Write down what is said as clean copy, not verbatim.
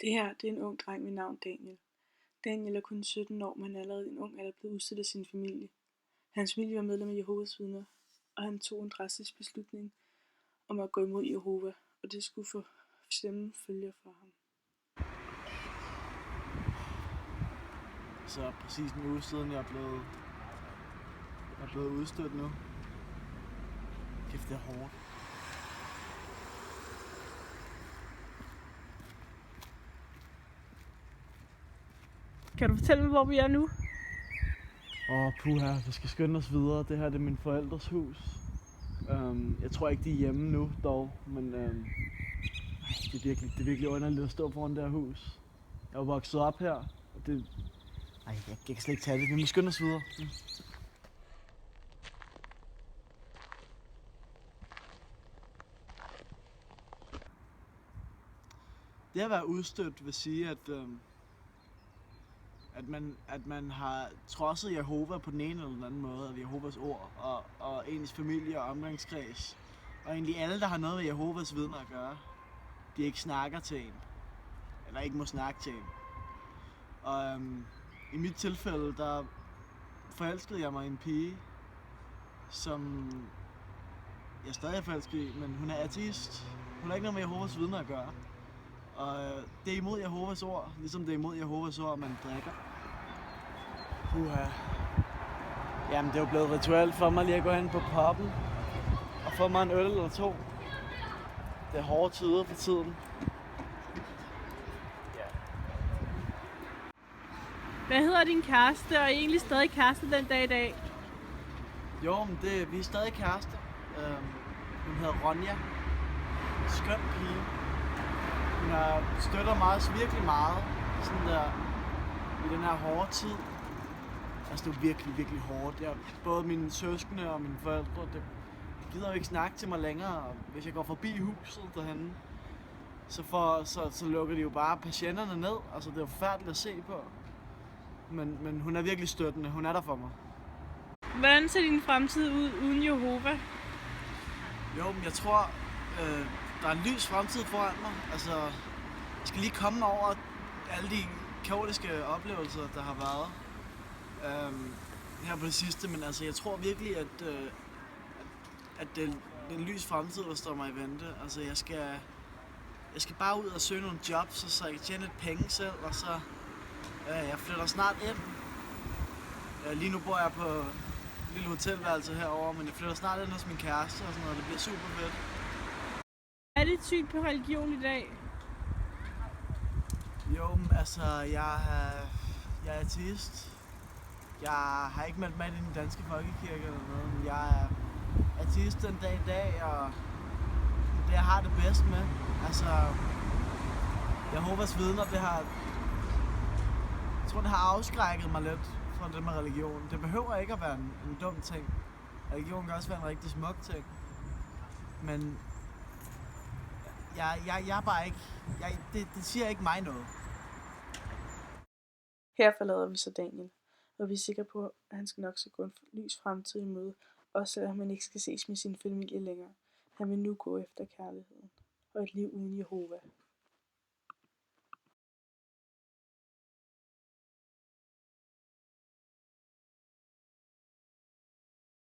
Det her, det er en ung dreng ved navn Daniel. Daniel er kun 17 år, men allerede i en ung alder blevet udsat af sin familie. Hans familie var medlem af Jehovas vidner, og han tog en drastisk beslutning om at gå imod Jehova, og det skulle få slemme følger for ham. Så præcis en uge siden, jeg er blevet udstødt nu. Kæft, det er hårdt. Kan du fortælle mig, hvor vi er nu? Puha, vi skal skynde os videre. Det her det er min forældres hus. Jeg tror ikke, de er hjemme nu dog, men det er virkelig underligt at stå foran det her hus. Jeg er vokset op her, og det... jeg kan slet ikke tage det. Vi må skynde os videre. Det at være udstødt vil sige, at man har trodset Jehova på den ene eller den anden måde, af Jehovas ord, og ens familie og omgangskreds. Og egentlig alle, der har noget med Jehovas vidner at gøre, de ikke snakker til en, eller ikke må snakke til en. Og i mit tilfælde, der forelskede jeg mig i en pige, som jeg stadig er forelsket i, men hun er ateist. Hun har ikke noget med Jehovas vidner at gøre. Og det er imod Jehovas ord, ligesom det er imod Jehovas ord, man drikker. Jamen, det er jo blevet rituelt for mig lige at gå hen på puben og få mig en øl eller to. Det er hårde tider for tiden. Hvad hedder din kæreste, og er I egentlig stadig kæreste den dag i dag? Jo, men vi er stadig kærester. Hun hedder Ronja. Skøn pige. Hun støtter mig også virkelig meget sådan der, i den her hårde tid. Altså det er virkelig, virkelig hårdt. Både mine søskende og mine forældre, det gider jo ikke snakke til mig længere. Hvis jeg går forbi huset derhenne, så lukker de jo bare patienterne ned. Altså det er jo forfærdeligt at se på. Men hun er virkelig støttende. Hun er der for mig. Hvordan ser din fremtid ud uden Jehova? Jo, men jeg tror, der er en lys fremtid foran mig. Altså, jeg skal lige komme over alle de kaotiske oplevelser, der har været her på det sidste. Men altså, jeg tror virkelig, at det er en lys fremtid, der står mig i vente. Altså, jeg skal bare ud og søge nogle jobs, så jeg kan tjene lidt penge selv, og så jeg flytter snart ind. Lige nu bor jeg på et lille hotelværelse herovre, men jeg flytter snart ind hos min kæreste og sådan noget. Det bliver super fedt. Er dit syn på religion i dag? Jo, altså, jeg er ateist. Jeg har ikke meldt mig ind i den danske folkekirke eller noget, men jeg er ateist den dag i dag, og det jeg har det bedst med. Altså, Jehovas vidner, jeg tror, det har afskrækket mig lidt fra det med religion. Det behøver ikke at være en dum ting. Religion kan også være en rigtig smuk ting. Men jeg er bare ikke... Det siger ikke mig noget. Her forlader vi så Daniel, og vi er sikre på, at han skal nok så gå en lys fremtid i møde, også selvom han ikke skal ses med sin familie længere. Han vil nu gå efter kærligheden og et liv uden Jehova.